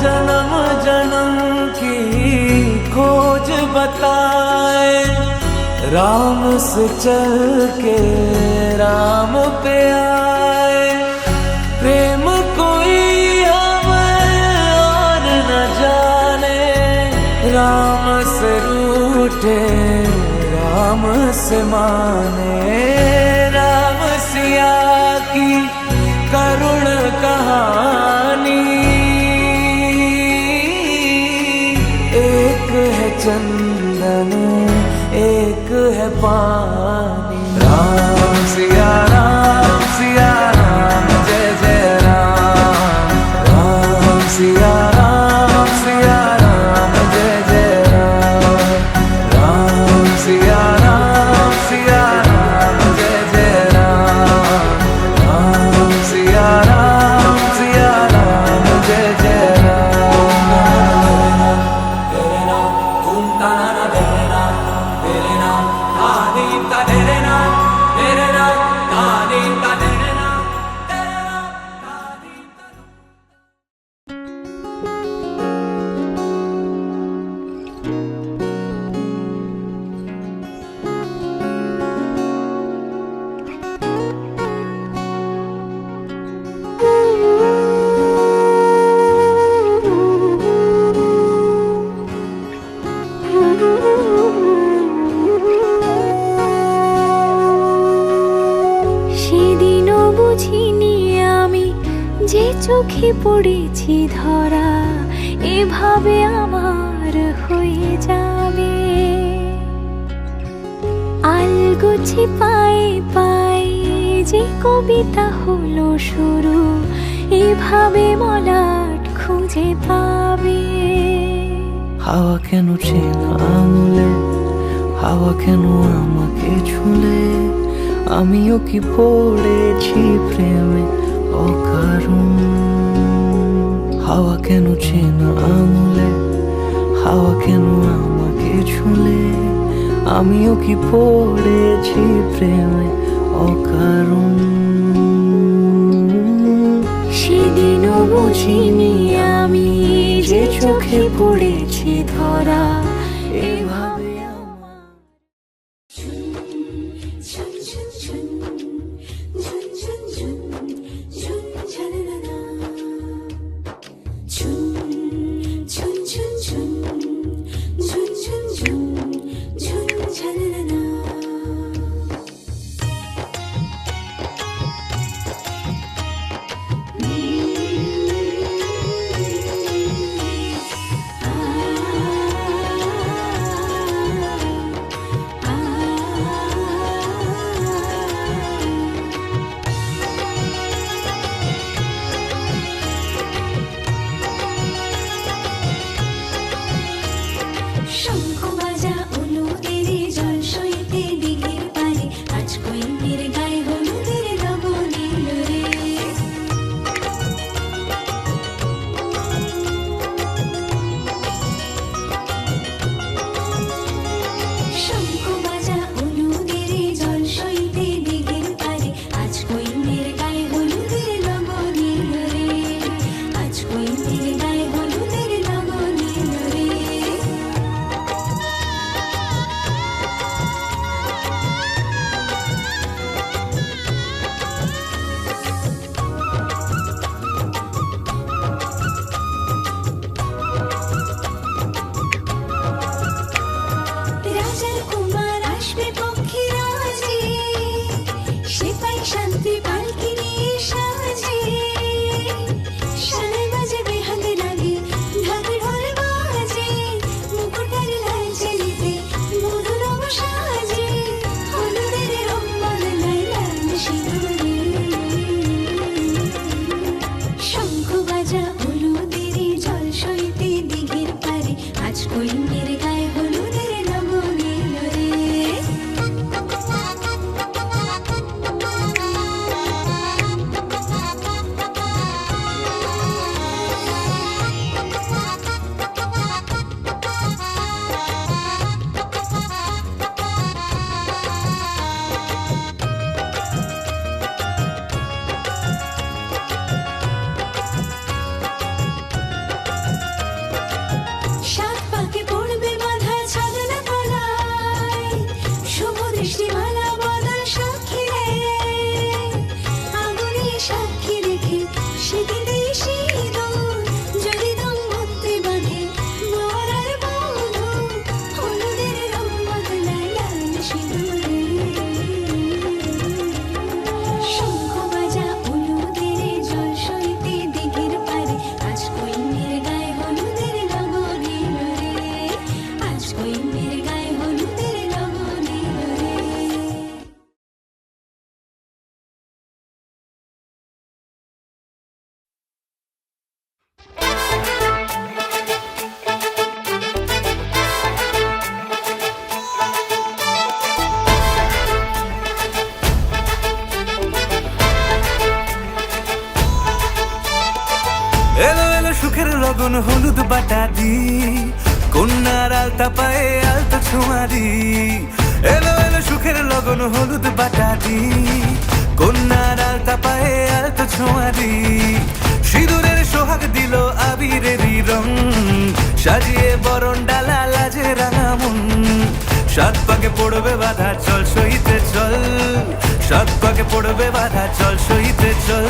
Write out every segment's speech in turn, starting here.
जन्म जन्म की खोज बताए, राम से चल के राम पे आए। प्रेम कोई हमें और न जाने, राम से रूठे राम से माने। राम सिया की करुण कहानी, एक है चंदन एक है पानी। राम सिया राम जय जय राम। राम सिया राम जय जय राम। राम सिया राम जय जय राम। राम सिया राम जय जय राम। तेरे नाम धूम ताना तेरे नाम आदि ता तेरे नाम आदि ता तेरे नाम आदि ता। সেদিনও বুঝিনি আমি যে চোখে পড়েছি ধরা, এভাবে আমার হয়ে যাবে। আলগোছে পায়ে পায়ে যে কবিতা হলো শুরু, এভাবে মলাট খুঁজে পাবে। হাওয়া কেন চেনা আঙুলে, হাওয়া কেন আমাকে ছুলে, আমিও কি পড়েছি প্রেমে অকারণ। হাওয়া কেন চেনা আঙুলে, হাওয়া কেন আমাকে ছুলে, আমিও কি পড়েছি প্রেমে অকারণ। সেদিনও বুঝিনি আমি যে চোখে পড়েছি ধরা, এভাবে শঙ্খ বাজা অনুদের জল সইতে দিঘির পারে, আজ কইনের গায়ে হলুদের লবণ এলো রে। শঙ্খ বাজা অনুদের জল সইতে দিঘির পারে, আজ কইনের গায়ে হলুদের লবণ এলো রে। আজ কইনের গায়ে হলুদের লবণ এলো রে। লগন হলুদ বাটা দি, কন্যার আলতা পায়ে আলতা ছোঁয়া দি। এলো এলো সুখের লগন হলুদ বাটা দি, কন্যার আলতা পায়ে আলতা ছোঁয়া দি। সিঁদুরের সোহাগ দিল আবিরেরই রং, সাজিয়ে বরণ ডালা লাজে রাঙা মন। সাত পাকে পড়বে বাধা চল সইতে চল, সাত পাকে পড়বে বাধা চল সইতে চল।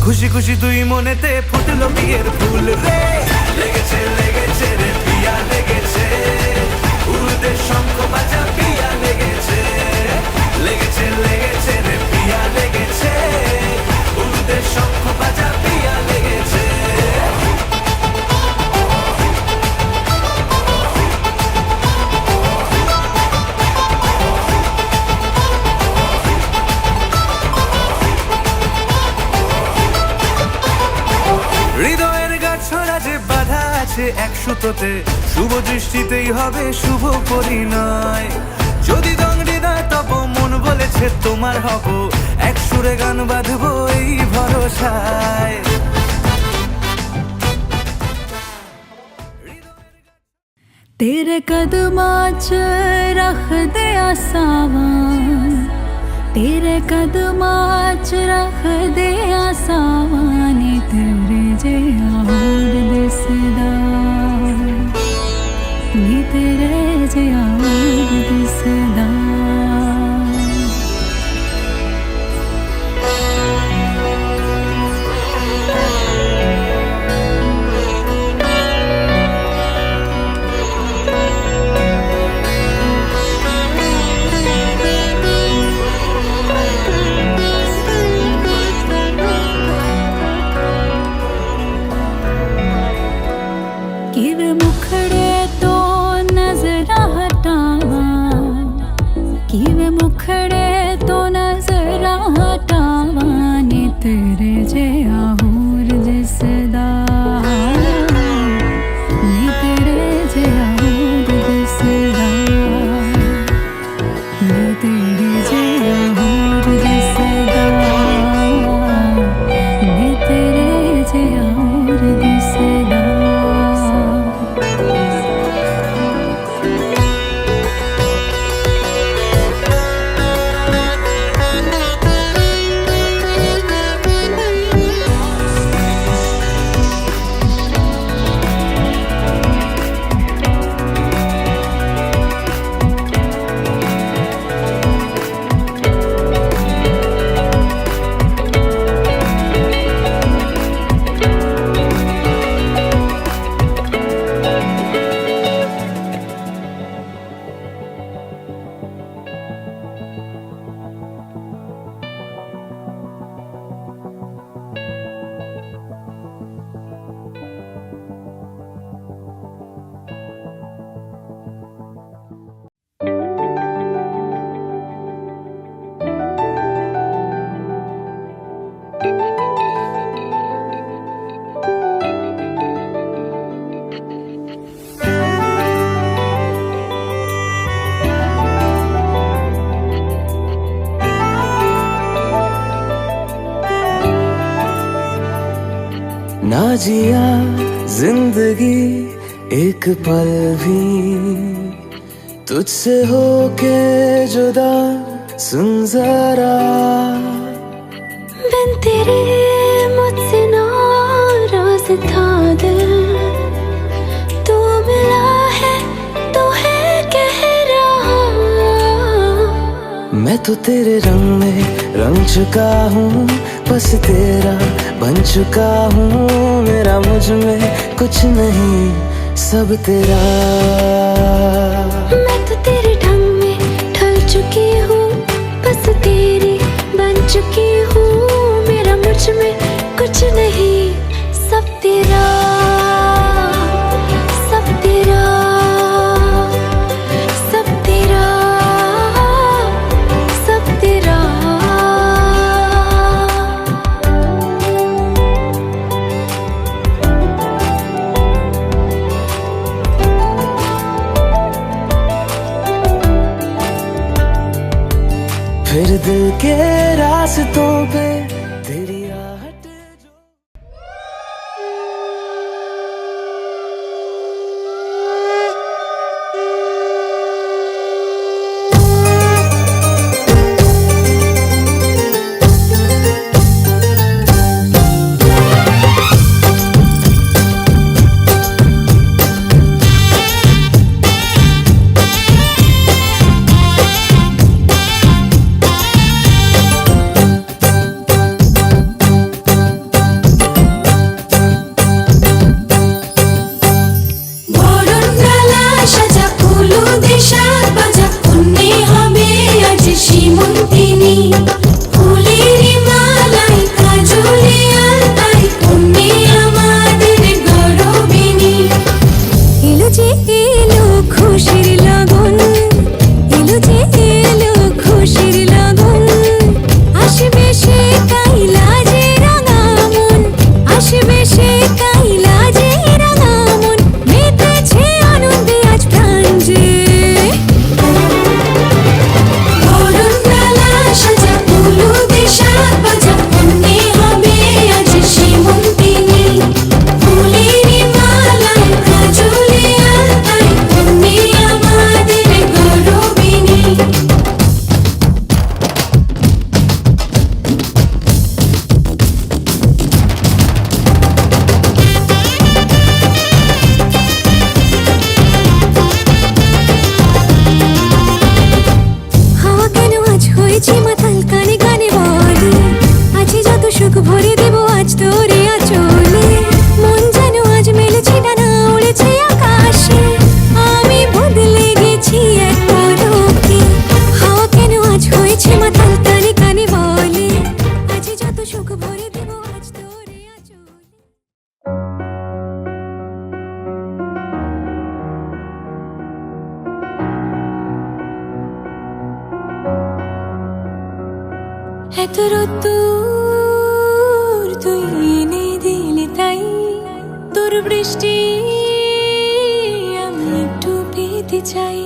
খুশি খুশি দুই মনেতে ফুটলো বিয়ের ফুল রে। লেগেছে লেগেছে রে পিয়া লেগেছে, উড়তে শঙ্খ বাজা পিয়া লেগেছে। লেগেছে লেগেছে রে পিয়া লেগেছে, উড়তে শঙ্খ বাজা পিয়া লেগেছে। হৃদয়ের গাছড়া যে বাধা আছে এক সুতোতে, শুভ দৃষ্টিতেই হবে শুভ পরিণয়। যদি দংড়ি না তব মন বলেছে তোমার হব, এক সুরে গান বাঁধবো এই ভরসায়। तेरे कदमां च रख दे आसावां, तेरे कदमां च रख दे आसावां नी। तेरे जिहा होर दिसदा नी, तेरे जिहा होर दिसदा। किवे मुखड़े तो नजरा हटावा, किवे मुखड़े तो नजरा हटावा नी। तेरे जिहा होर दिसदा नी, तेरे जिहा होर दिसदा नी। तेरे जिहा होर दिसदा नी, तेरे जिहा होर दिसदा। ना जिया जिंदगी एक पल भी तुझसे होके जुदा, सुन जरा बिन तेरे मुझसे नाराज था दिल, तू मिला है तो है कह रहा। मैं तो तेरे रंग में रंग चुका हूँ, बस तेरा बन चुका हूँ। मेरा मुझ में कुछ नहीं, सब तेरा। मैं तो तेरे ढंग में ढल चुकी हूँ, बस तेरी बन चुकी हूँ। मेरा मुझ में कुछ नहीं, सब तेरा, सब तेरा, सब तेरा, सब तेरा। फिर दिल के रास्तों पे तेरी आहट जो এত রোদ্দুর তুই এনে দিলি তাই, তোর বৃষ্টি আমি একটু পেতে চাই।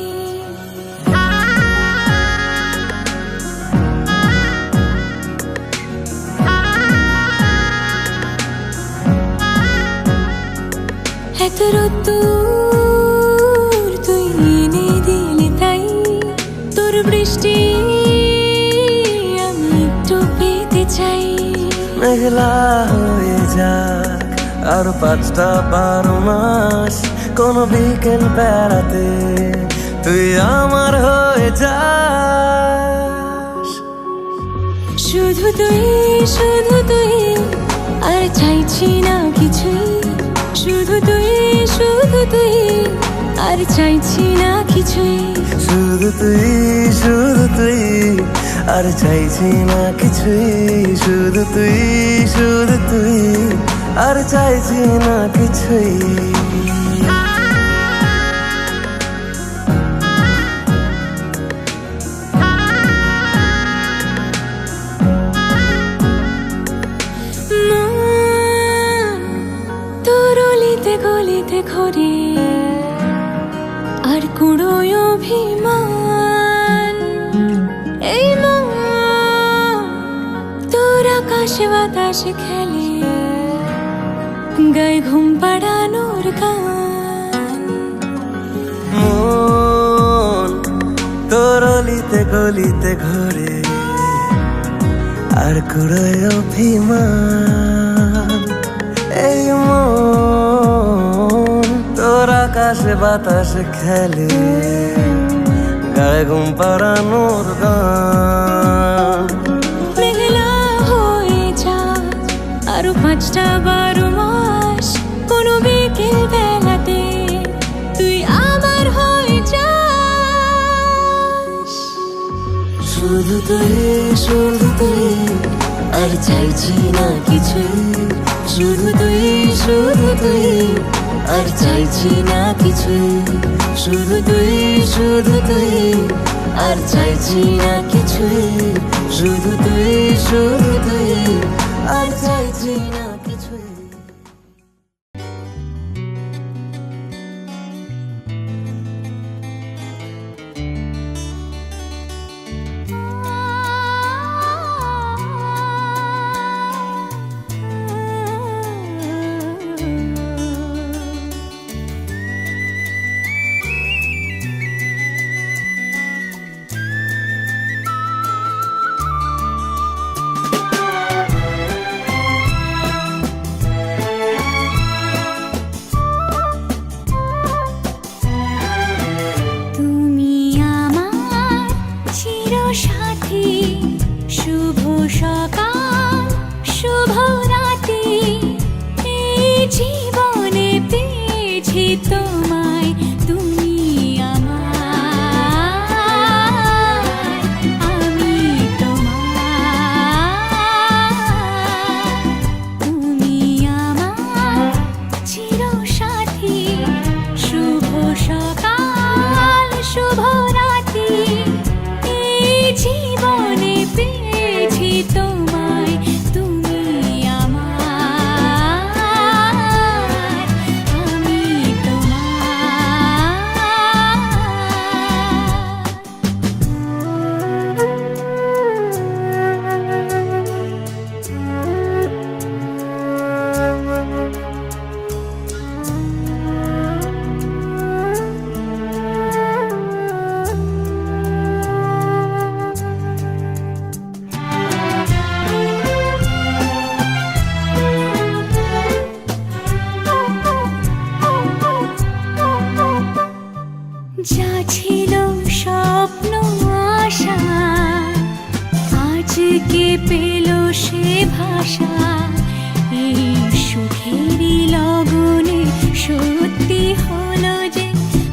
এত রোদ্দুর তুই এনে দিলি তাই, তোর বৃষ্টি আমি একটু পেতে চাই। মেঘলা হয়ে যাক আর 5টা-12 মাস, কোনো বিকেল বেড়াতে তুই আমার হয়ে যাস। শুধু তুই আর চাইছি না কিছুই, শুধু তুই আর চাইছি না কিছুই, শুধু তুই আর চাইছি না কিছুই, শুধু তুই আর চাইছি না কিছুই। তোর অলিতে গলিতে ঘরে আর কুড়োয় অভিমান, এই মন তোর আকাশে বাতাসে খেলে, গায়ে ঘুম পাড়ানোর গান। মন তোর অলিতে গলিতে ঘরে আর কুড়োয় অভিমান, এই মন তোর আকাশে বাতাসে খেলে, গায়ে ঘুম পাড়ানোর গান। মেঘলা হয়ে যা আরো 5টা-12 মাস, কোনো বিকেল বেলাতে তুই আমার হয়ে যাস। শুধু তুই আর চাইছি না কিছুই, শুধু তুই আর চাইছি না কিছুই, শুধু তুই আর চাইছি না কিছুই, শুধু তুই আর চাইছি না কিছুই। তুমি আমার চিরসাথী, শুভ সকাল শুভ রাতি, এই জীবনে পেয়েছি তোমায়, তুমি আমার, আমি তোমার। তুমি আমার চিরসাথী, শুভ সকাল শুভ রাতি, এই জীবনে পেয়েছি তোমায়, তুমি আমার, আমি যা ছিল স্বপ্ন আশা, আজকে পেল সে ভাষা, এই সুখেরই লগনে সত্যি হলো যে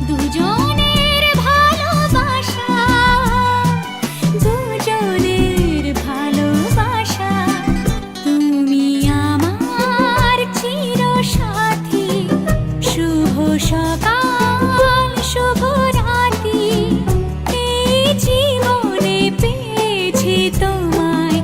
দুজনের ভালোবাসা, দুজনের ভালোবাসা। তুমি আমার চিরসাথী, শুভ সকাল শুভ রাতি, এই জীবনে পেয়েছি তোমায়,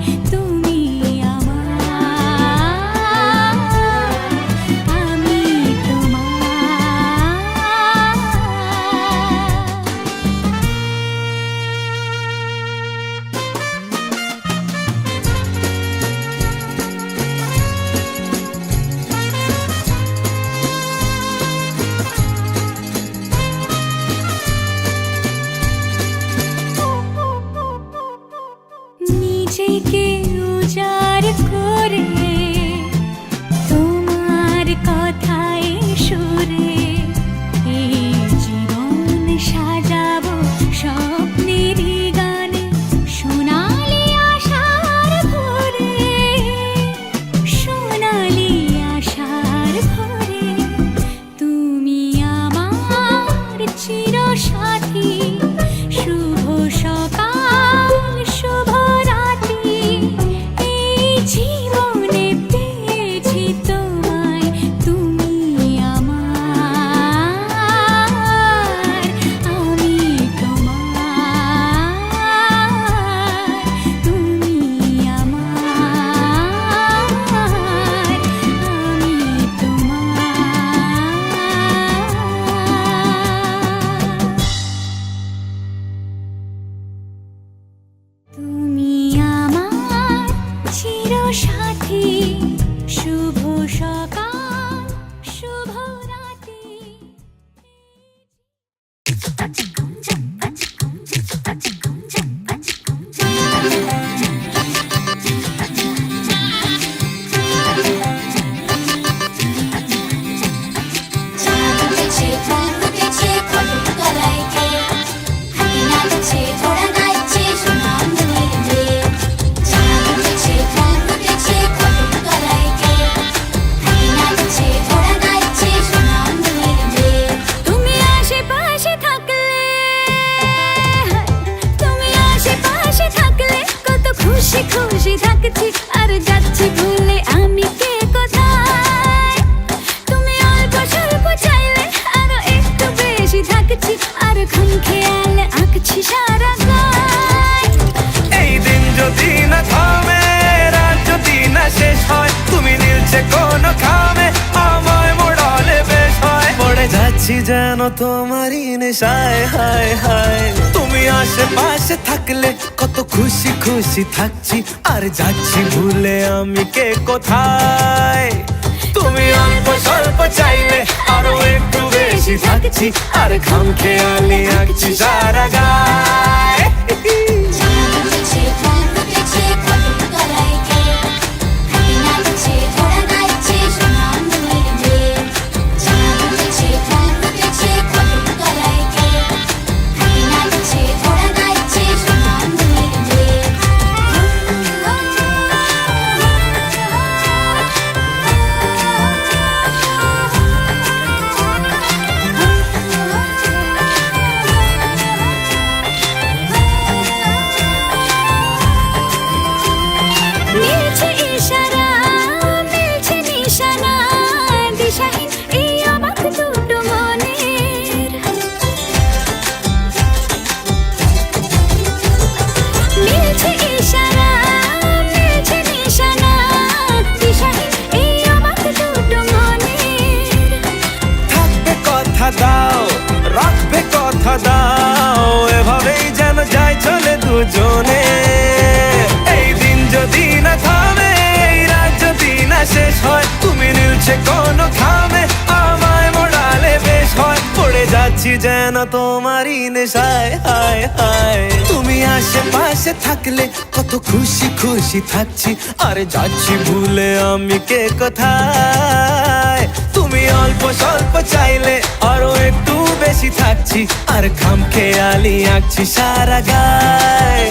খুশি থাকছি আর যাচ্ছি ভুলে আমি কে কোথায় তুমি অল্প স্বল্প চাইলে আরো একটু বেশি থাকছি আর খামখেয়াল আঁকছি সারা গায় এই দিন যদি না থামে রাত যদি না শেষ হয় তুমি নীলছে কোন খামে আমায় মোড়ালে বেশ হয় পড়ে যাচ্ছি যেন তোমারই নেশায় হায় হায় তুমি আশেপাশে থাকলে কত খুশি খুশি থাকছি আর যাচ্ছি ভুলে আমি কে কোথায় তুমি অল্প স্বল্প চাইলে আরো একটু বেশি থাকছি আর খামখেয়ালি আঁকছি সারা গায় দাও রাখবে কথা দাও এভাবেই যেন যায় চলে দুজনে এই দিন যদি না থামে এই রাত যদি না শেষ হয় তুমি নীলছে কোন খামে আমায় মোড়ালে বেশ হয় পড়ে যাচ্ছি যেন তোমারই নেশায় হায় হায় তুমি আশেপাশে থাকলে কত খুশি খুশি থাকছি আর যাচ্ছি ভুলে আমি কে কোথায় তুমি অল্প স্বল্প চাইলে আরো একটু বেশি থাকছি আর খামখেয়ালি আঁকছি সারা গায়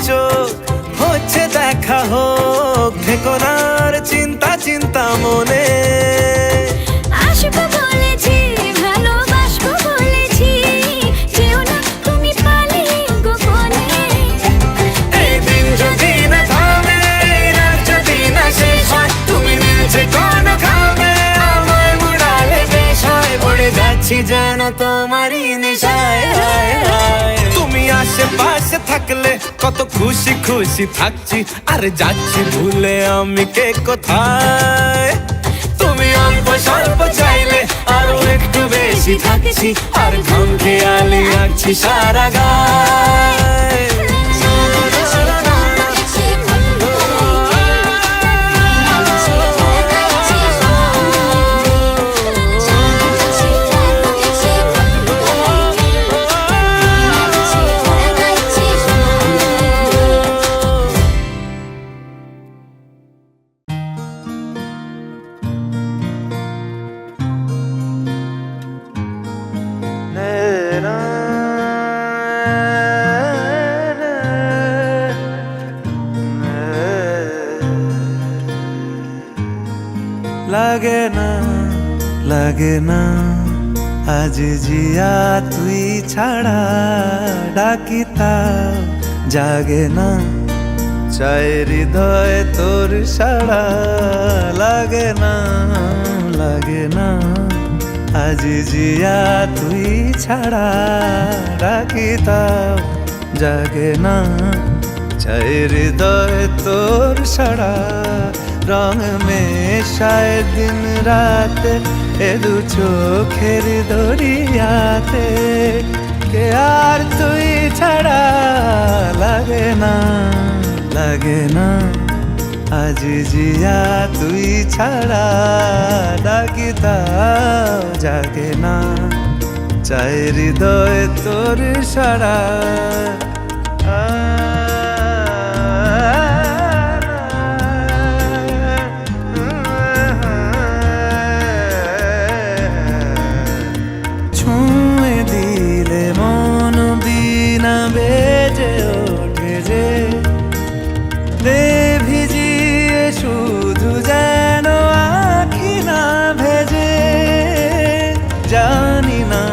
চোখ হচ্ছে দেখা হোক থেকোনার চিন্তা চিন্তা মনে আসবো বলেছি ভালোবাসবো বলেছি যেও না তুমি পালিয়ে গোপনে এই দিন যদি না থামে রাত যদি না শেষ হয় তুমি নীলছে কোন খামে আমায় মোড়ালে বেশ হয় পড়ে যাচ্ছি যেন তোমারই নেশায় হায় হায় তুমি আশেপাশে থাকলে কত খুশি খুশি থাকছি আর যাচ্ছি ভুলে আমি কে কোথায় তুমি অল্প স্বল্প চাইলে আরো একটু বেশি থাকছি আর খামখেয়ালি আঁকছি সারা গায় লাগে না আজ জিয়া তুই ছাড়া ডাকিতা জাগে না চাই হৃদয় তোর সাড়া লাগে না, লাগে না। আজি জিয়া তুই ছাড়া ডাকি তাও জাগে না। চাই হৃদয় তোর সাড়া রং মেশায় দিন রাতে এ দু চোখের দরিয়াতে। কে আর তুই ছাড়া লাগে না, লাগে না। আজি জিয়া তুই ছাড়া ডাকি তাও জাগে না। চাই হৃদয় তোর সাড়া। ছুঁয়ে দিলে মন বিনা বেজে ওঠে যে, দে ভিজিয়ে শুধু যেন আখি না ভেজে। জানি না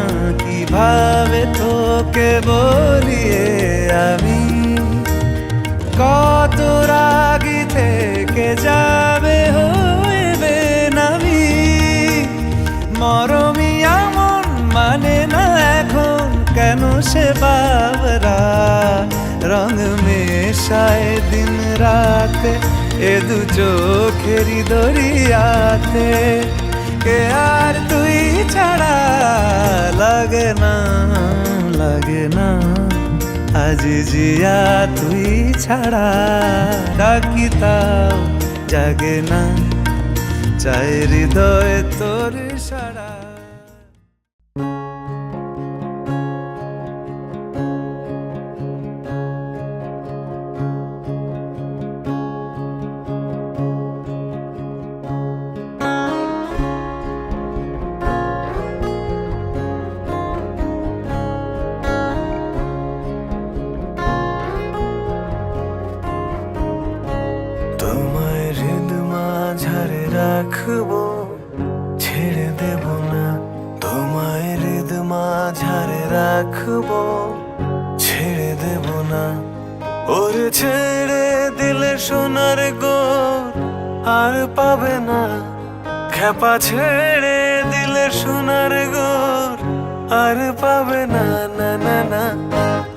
কিভাবে তোকে বলিয়ে আমি, কত রাগি থেকে যাবে হইবে নামি। মরমি এমন মানে না এখন কেন সে বাবরা, রং মেশায় দিন রাতে এ দু চোখেরি দরিয়াতে। কে আর তুই ছাড়া লাগে না, লাগে না। আজি জিয়া তুই ছাড়া ডাকি তাও জাগে না। চাই হৃদয় তোর সাড়া। তোমায় হৃদ মাঝারে রাখবো, ছেড়ে দেব না। তোমায় হৃদ মাঝারে রাখবো, ছেড়ে দেব না। ওরে ছেড়ে দিলে সোনার গোর আর পাবে না। খেপা ছেড়ে দিলে সোনার গোর আর পাবে না, না না না।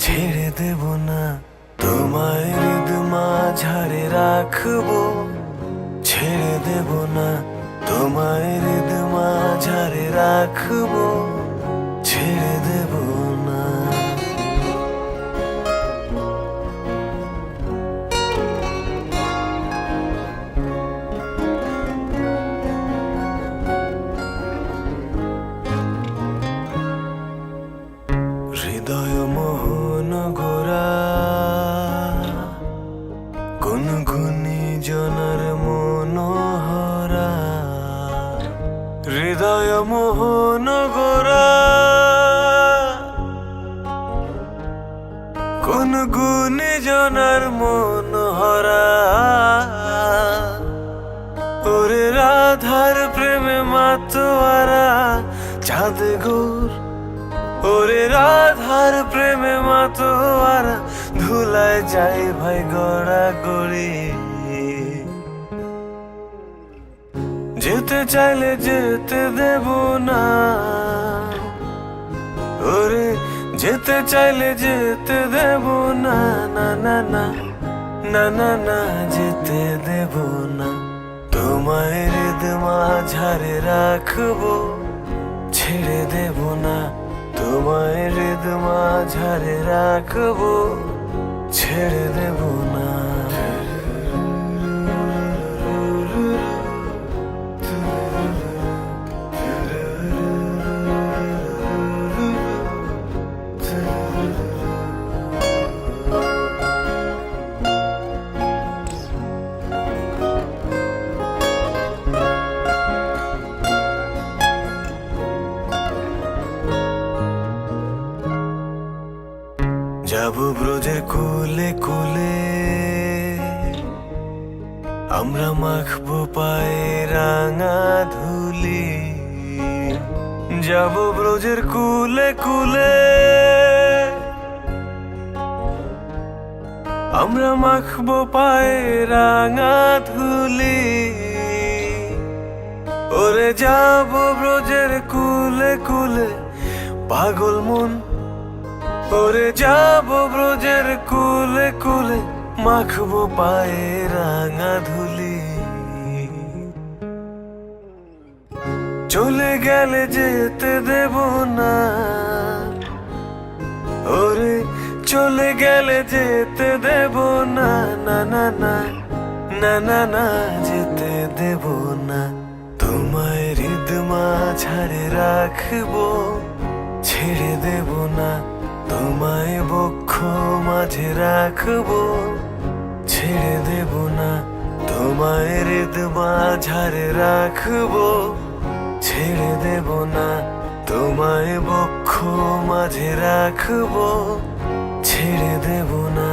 ছেড়ে দেব না। তোমায় হৃদ মাঝারে রাখবো, ছেড়ে দেব না। তোমায় হৃদ মাঝারে রাখবো, ছেড়ে দেব না। হৃদয় মোহন গোরা কোন গুণী জনার মনোহরা। হৃদয় মোহন গোরা কোন গুণী জনার মনোহরা। ওরে রাধার প্রেমে মাতোয়ারা চাঁদ গোর। ওরে রাধার প্রেমে মাতোয়ারা ধুলায় যাই ভাই গড়া গড়ি। যেতে চাইলে যেতে দেব না। ওরে যেতে চাইলে যেতে দেব না, না না না, না না না। যেতে দেব না। তোমায় হৃদ মাঝারে রাখবো, ছেড়ে দেব না। তোমায় হৃদ মাঝারে রাখবো, ছেড়ে দেব না। যাবো ব্রজের কুলে কুলে, আমরা মাখবো পায়ে রাঙা ধুলি। যাবো ব্রজের কুলে কুলে, আমরা মাখবো পায়ে রাঙা ধুলি, ওরে যাবো ব্রজের কুলে কুলে পাগল মন, ওরে যাবো ব্রজের কুলে কুলে মাখবো পায়ে রাঙা ধুলি। চলে গেলে যেতে দেব না, ওরে চলে গেলে যেতে দেব না, না না না না না না যেতে দেব না। তোমায় হৃদ মাঝারে রাখবো, ছেড়ে দেব না। তোমায় বক্ষ মাঝে রাখবো, ছেড়ে দেব না। তোমায় হৃদ মাঝারে রাখবো, ছেড়ে দেব না। তোমায় বক্ষ মাঝে রাখবো, ছেড়ে দেব না।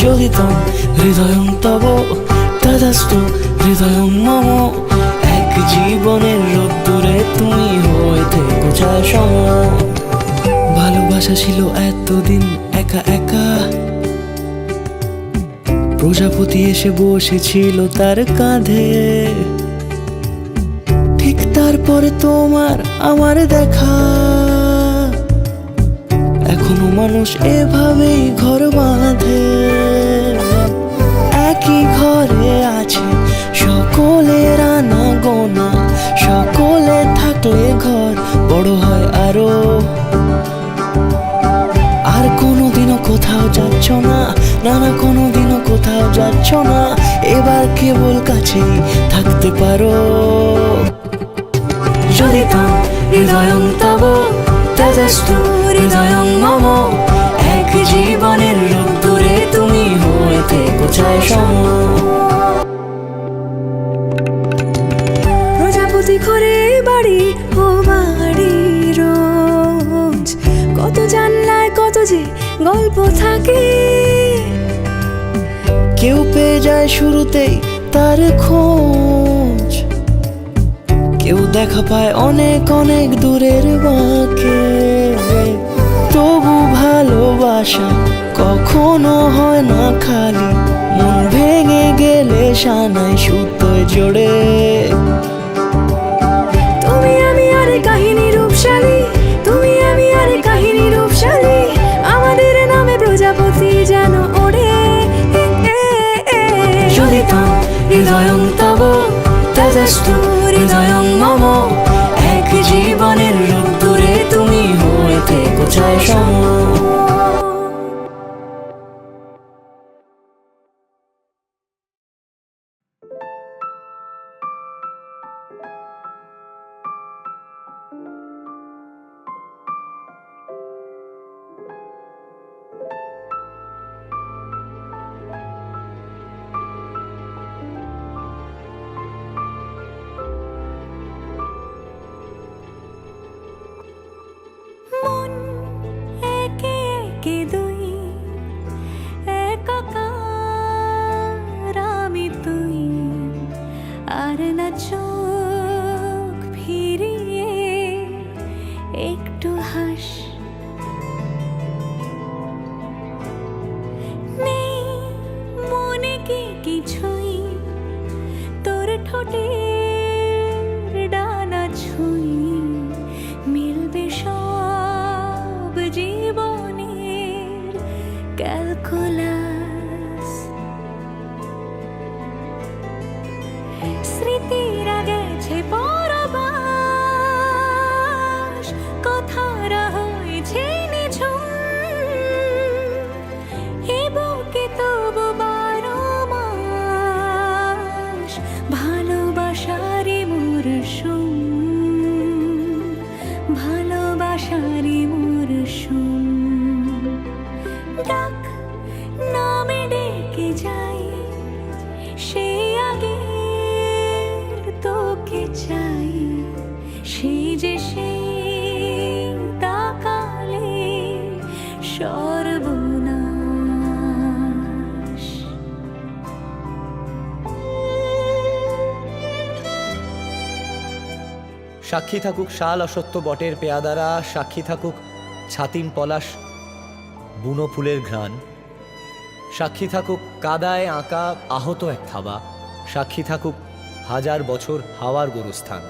যোগিতং হৃদয়ং তব তদাস্তু হৃদয়ং মম। এক জীবনের রোদ্দুরে তুমি হয়ে থেকো ছায়া সম। ভালোবাসা ছিল এতদিন একা একা, প্রজাপতি এসে বসেছিল তার কাঁধে। ঠিক তারপরে তোমার আমার দেখা, এখনো মানুষ এভাবেই ঘর বাঁধে। একই ঘরে আছে সকলের আনা গোনা, সকলে থাকলে ঘর বড় হয় আরো। আর কোনোদিনও কোথাও যাচ্ছ না, না না কোনোদিনও কোথাও যাচ্ছ না। এবার কেবল কাছেই থাকতে পারো। যদি তো হৃদয়ং তব তদাস্তু হৃদয়ং মম। এক জীবনের রোদ্দুরে তুমি হয়ে থেকো ছায়া সম। প্রজাপতি ঘরে বাড়ি ও বাড়ি রোজ, কত জানলায় কত যে গল্প থাকে। কেউ পেয়ে যায় শুরুতেই তার খোঁজ, কেউ দেখা পায় অনেক অনেক দূরের বাঁকে। তবু ভালোবাসা কখনো হয় না খালি, মন ভেঙে গেলে সানাই সুতোয় জোড়ে। তুমি আমি আর কাহিনী রূপশালী, তুমি আমি আর কাহিনী রূপশালী। আমাদের নামে প্রজাপতি যেন ওড়ে। যদি তো হৃদয়ং তব তদাস্তু হৃদয়ং মম। এক জীবনের রোদ্দুরে তুমি হয়ে থেকো ছায়া সম। মন একে একে দুই, একাকার আমি তুই। আর না চোখ ফিরিয়ে একটু হাস। নেই মনে কি কিছুই, তোর ঠোঁটের ডানা ছুঁই। মিলবে সব জীবনের ক্যালকুলাস। স্মৃতিরা গেছে পরবাস, কথারা হয়েছে নিঝুম। এ বুকে তবু 12 মাস ভালোবাসারই মরশুম। সর্বনাশ। সাক্ষী থাকুক শাল অসত্য বটের পেয়াদারা, সাক্ষী থাকুক ছাতিম পলাশ বুনো ফুলের ঘ্রাণ, সাক্ষী থাকুক কাদায় আঁকা আহত এক থাবা, সাক্ষী থাকুক হাজার বছর হাওয়ার গোরস্থান,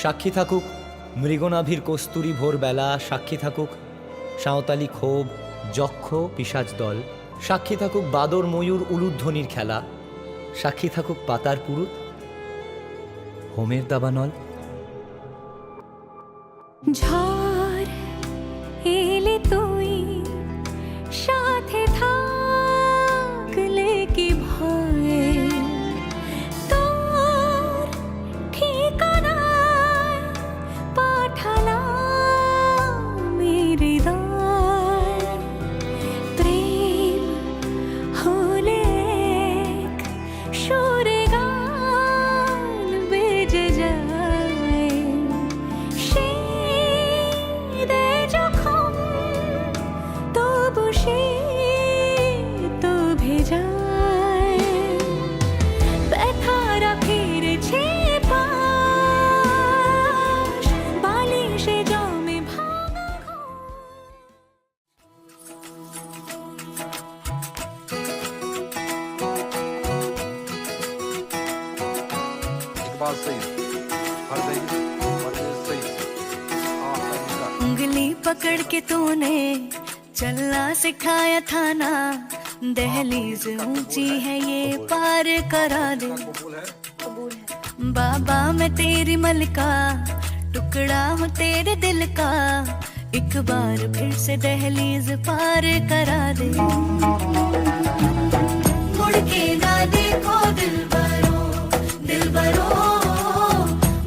সাক্ষী থাকুক মৃগনাভির কস্তুরী ভোরবেলা, সাক্ষী থাকুক সাঁওতালি ক্ষোভ যক্ষ পিশাচ দল, সাক্ষী থাকুক বাদর ময়ূর উলুধ্বনির খেলা, সাক্ষী থাকুক পাতার পুরুত হোমের দাবানল। ঝড় এলে তুই সাথে থাকলে কি ভয়ে, তোর ঠিকানায় পাঠালাম হৃদয়। প্রেম হলে এক সুরে গান বেজে যায়, শীতে যখন তবু শীত ভেজায়। ব্যথারা ফিরেছে পাশ, বালিশে জমে ভাঙা ঘর। इकबाल सईद फरज़ई मजीद सईद आखिरी का उंगली पकड़ के तूने चलना सिखाया था ना, दहलीज ऊंची है ये पार करा दे। बाबा मैं तेरी मलका, टुकड़ा हूँ तेरे दिल का, एक बार फिर से दहलीज पार करा दे। मुड़ के ना देखो दिलबरो, दिलबरो,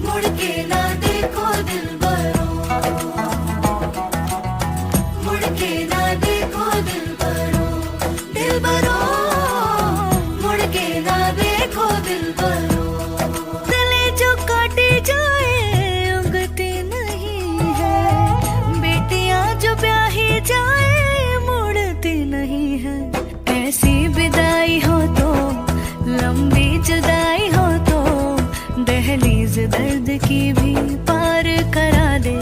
मुड़ के ना देखो दिलबरो, मुड़ के ना देखो दिलबरो, दिलबरो, मुड़ के ना देखो दिलबरो। गले जो काटे जाए उगते नहीं है, बेटियां जो ब्याही जाए मुड़ती नहीं है। ऐसी विदाई हो तो लंबी जुदाई हो तो दहलीज दर्द की भी पार करा दे।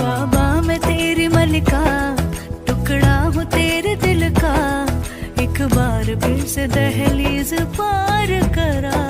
बाबा मैं तेरी मलिका, टुकड़ा हूँ तेरे दिल का, एक बार फिर से दहलीज पार करा